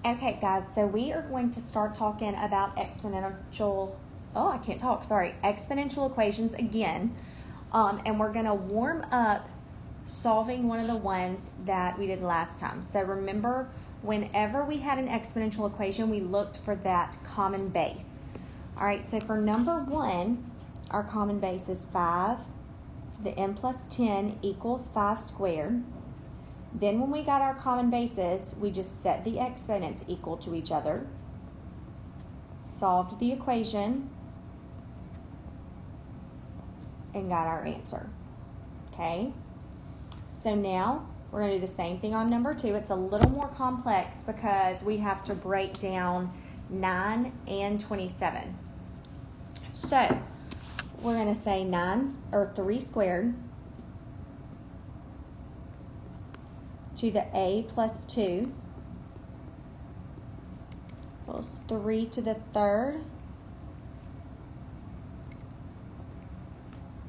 Okay, guys, so we are going to start talking about exponential equations again. And we're going to warm up solving one of the ones that we did last time. So remember, whenever we had an exponential equation, we looked for that common base. All right, so for number 1, our common base is 5 to the n plus 10 equals 5 squared. Then when we got our common bases, we just set the exponents equal to each other, solved the equation, and got our answer. Okay? So now we're going to do the same thing on number 2. It's a little more complex because we have to break down 9 and 27. So we're going to say 3 squared to the a plus 2 equals 3 to the third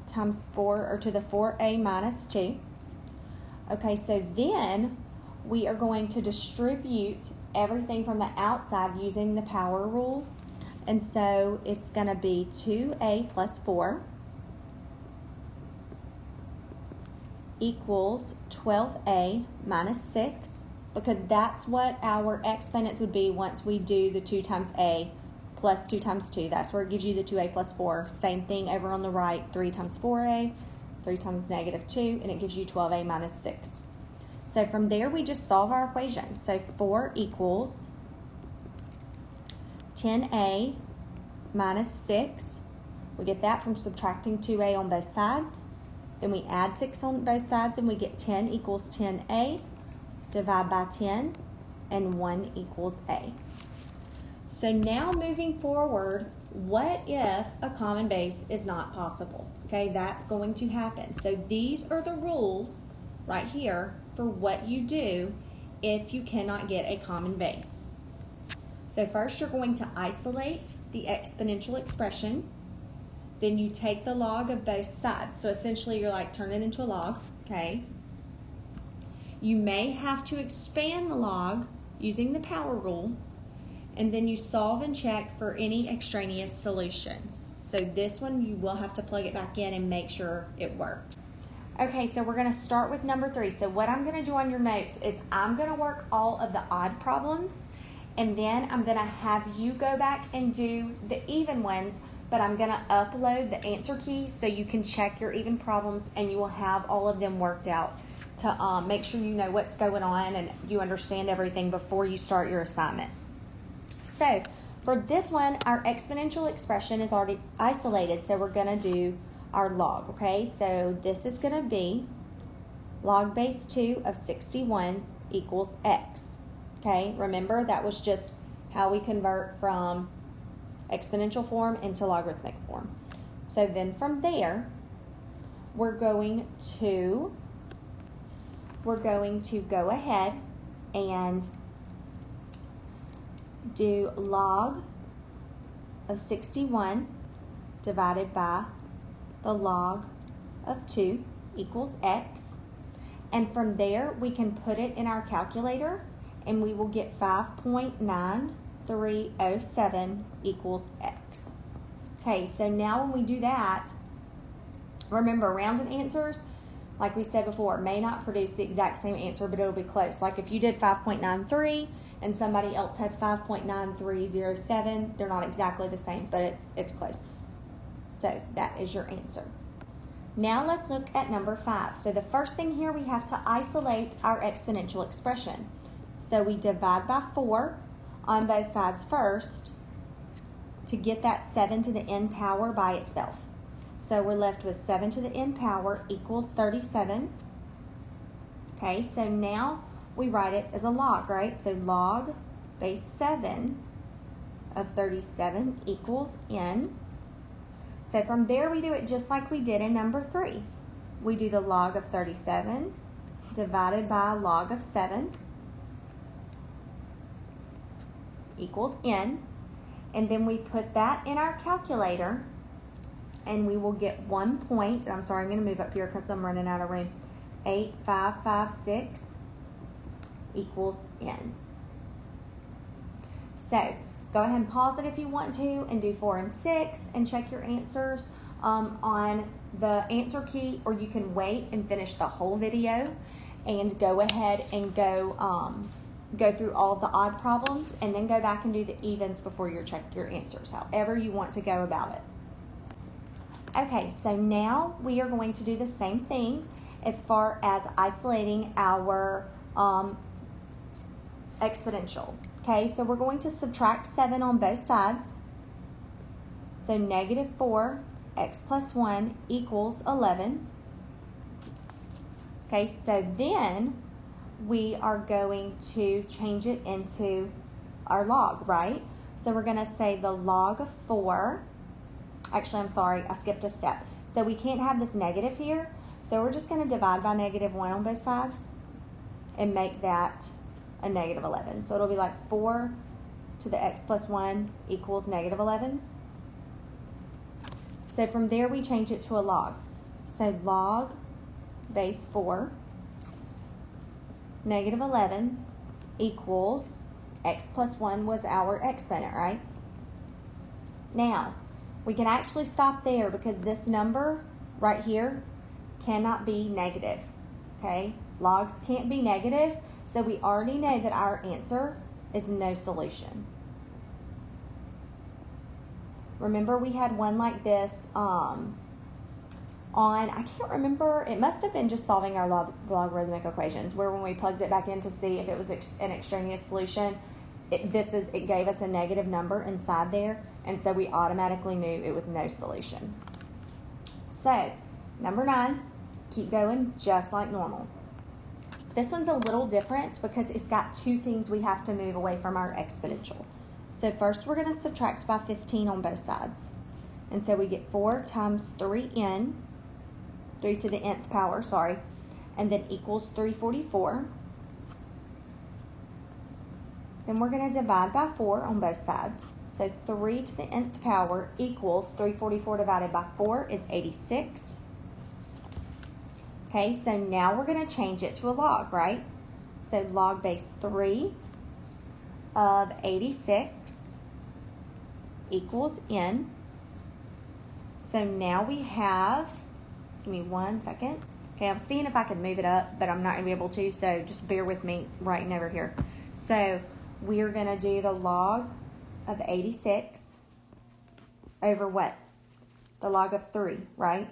times 4, or to the 4a minus 2. Okay, so then we are going to distribute everything from the outside using the power rule. And so it's going to be 2a plus 4 equals 12a minus 6, because that's what our exponents would be once we do the 2 times a plus 2 times 2. That's where it gives you the 2a plus 4. Same thing over on the right, 3 times 4a, 3 times negative 2, and it gives you 12a minus 6. So from there, we just solve our equation. So 4 equals 10a minus 6. We get that from subtracting 2a on both sides. Then we add 6 on both sides, and we get 10 equals 10a. Divide by 10, and 1 equals a. So now moving forward, what if a common base is not possible? Okay, that's going to happen. So these are the rules right here for what you do if you cannot get a common base. So first, you're going to isolate the exponential expression. Then you take the log of both sides. So essentially, you're like turning it into a log, okay? You may have to expand the log using the power rule, and then you solve and check for any extraneous solutions. So this one, you will have to plug it back in and make sure it worked. Okay, so we're going to start with number 3. So what I'm going to do on your notes is I'm going to work all of the odd problems, and then I'm going to have you go back and do the even ones, but I'm going to upload the answer key so you can check your even problems, and you will have all of them worked out to make sure you know what's going on and you understand everything before you start your assignment. So for this one, our exponential expression is already isolated, so we're going to do our log, okay? So this is going to be log base 2 of 61 equals x, okay? Remember, that was just how we convert from exponential form into logarithmic form. So then from there, we're going to go ahead and do log of 61 divided by the log of 2 equals x. And from there, we can put it in our calculator, and we will get 5.9307 equals x. Okay, so now when we do that, remember, rounded answers, like we said before, may not produce the exact same answer, but it'll be close. Like if you did 5.93 and somebody else has 5.9307, they're not exactly the same, but it's close. So that is your answer. Now let's look at number 5. So the first thing here, we have to isolate our exponential expression. So we divide by 4 on both sides first to get that 7 to the n power by itself. So we're left with 7 to the n power equals 37. Okay, so now we write it as a log, right? So log base 7 of 37 equals n. So from there, we do it just like we did in number 3. We do the log of 37 divided by log of 7 equals n. And then we put that in our calculator, and we will get 1 point. I'm sorry, I'm going to move up here because I'm running out of room. 8556 equals n. So go ahead and pause it if you want to and do 4 and 6 and check your answers on the answer key, or you can wait and finish the whole video and go ahead and go through all of the odd problems and then go back and do the evens before you check your answers, however you want to go about it. Okay, so now we are going to do the same thing as far as isolating our exponential. Okay, so we're going to subtract 7 on both sides. So negative 4x plus 1 equals 11. Okay, so then we are going to change it into our log, right? So we're going to say the log of 4. Actually, I'm sorry, I skipped a step. So we can't have this negative here. So we're just going to divide by negative 1 on both sides and make that a negative 11. So it'll be like 4 to the x plus 1 equals negative 11. So from there, we change it to a log. So log base 4, negative 11 equals x plus 1 was our exponent, right? Now, we can actually stop there because this number right here cannot be negative, okay? Logs can't be negative, so we already know that our answer is no solution. Remember, we had one like this on, I can't remember, it must have been just solving our logarithmic equations, where when we plugged it back in to see if it was an extraneous solution, it gave us a negative number inside there, and so we automatically knew it was no solution. So, number 9, keep going just like normal. This one's a little different because it's got 2 things we have to move away from our exponential. So first we're going to subtract by 15 on both sides. And so we get 4 times 3n, 3 to the nth power, sorry, and then equals 344. Then we're going to divide by 4 on both sides. So 3 to the nth power equals 344 divided by 4 is 86. Okay, so now we're going to change it to a log, right? So log base 3 of 86 equals n. So now we have, give me 1 second. Okay, I'm seeing if I can move it up, but I'm not going to be able to, so just bear with me right over here. So we're going to do the log of 86 over what? The log of 3, right?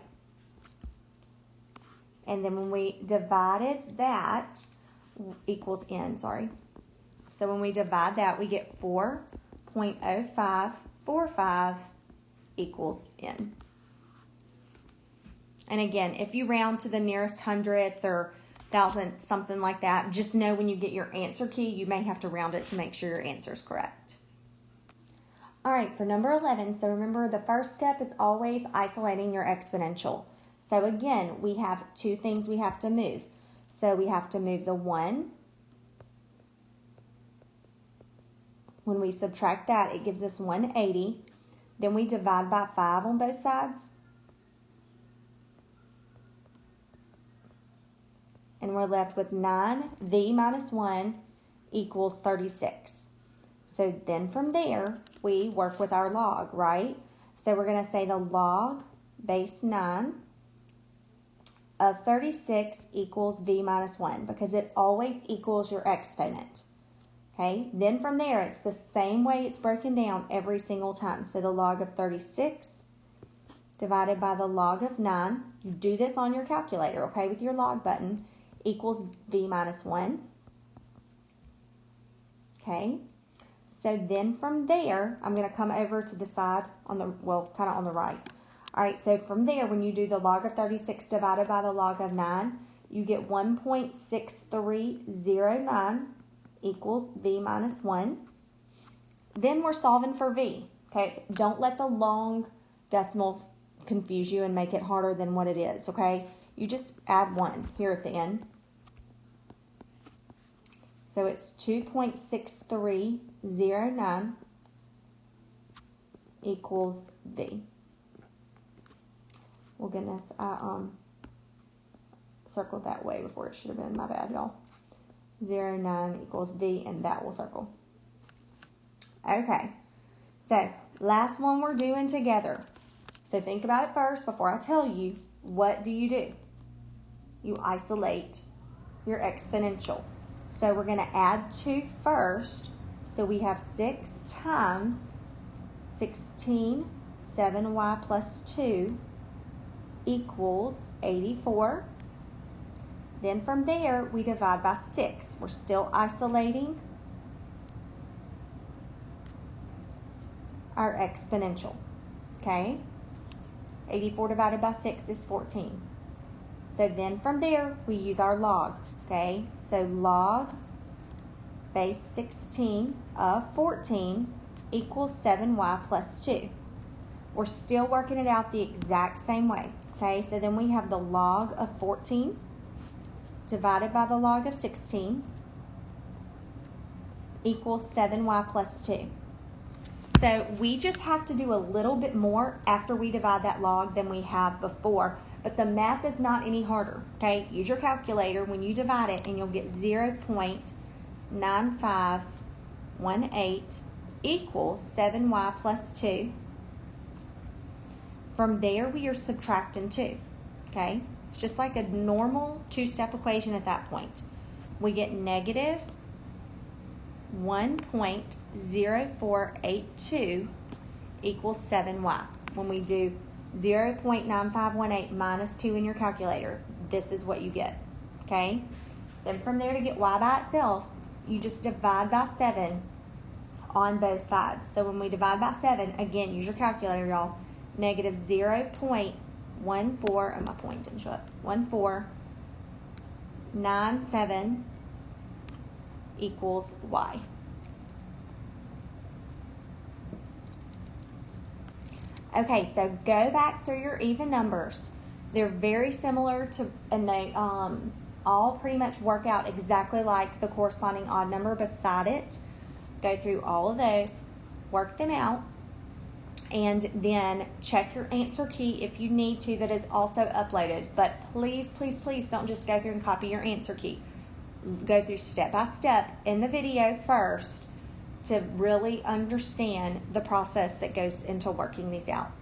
And then when we divided that, equals n, sorry. So when we divide that, we get 4.0545 equals n. And again, if you round to the nearest hundredth or thousandth, something like that, just know when you get your answer key, you may have to round it to make sure your answer is correct. All right, for number 11, so remember the first step is always isolating your exponential. So again, we have 2 things we have to move. So we have to move the 1. When we subtract that, it gives us 180. Then we divide by 5 on both sides. And we're left with 9v minus 1 equals 36. So then from there, we work with our log, right? So we're going to say the log base 9 of 36 equals v minus 1 because it always equals your exponent. Okay, then from there, it's the same way it's broken down every single time. So the log of 36 divided by the log of 9, you do this on your calculator, okay, with your log button, equals v minus 1. Okay, so then from there, I'm going to come over to the side on the, well, kind of on the right. All right, so from there, when you do the log of 36 divided by the log of 9, you get 1.6309 equals v minus 1. Then we're solving for v. Okay, don't let the long decimal confuse you and make it harder than what it is, okay? You just add 1 here at the end. So it's 2.6309 equals v. Well, goodness, I circled that way before it should have been. My bad, y'all. 0.9 equals v, and that will circle. Okay, so last one we're doing together. So think about it first before I tell you. What do? You isolate your exponential. So we're going to add 2 first. So we have 6 times 16, 7y plus 2 equals 84. Then from there, we divide by 6. We're still isolating our exponential, okay? 84 divided by 6 is 14. So then from there, we use our log, okay? So log base 16 of 14 equals 7y plus 2. We're still working it out the exact same way, okay? So then we have the log of 14 divided by the log of 16 equals 7y plus 2. So we just have to do a little bit more after we divide that log than we have before, but the math is not any harder, okay? Use your calculator when you divide it and you'll get 0.9518 equals 7y plus 2. From there, we are subtracting 2, okay? It's just like a normal two-step equation at that point. We get negative 1.0482 equals 7y. When we do 0.9518 minus 2 in your calculator, this is what you get, okay? Then from there, to get y by itself, you just divide by 7 on both sides. So when we divide by 7, again, use your calculator, y'all. Negative 0.14, my point didn't show up, 1497 equals y. Okay, so go back through your even numbers. They're very similar to, and they all pretty much work out exactly like the corresponding odd number beside it. Go through all of those, work them out, and then check your answer key if you need to, that is also uploaded. But please, please, please don't just go through and copy your answer key. Go through step by step in the video first to really understand the process that goes into working these out.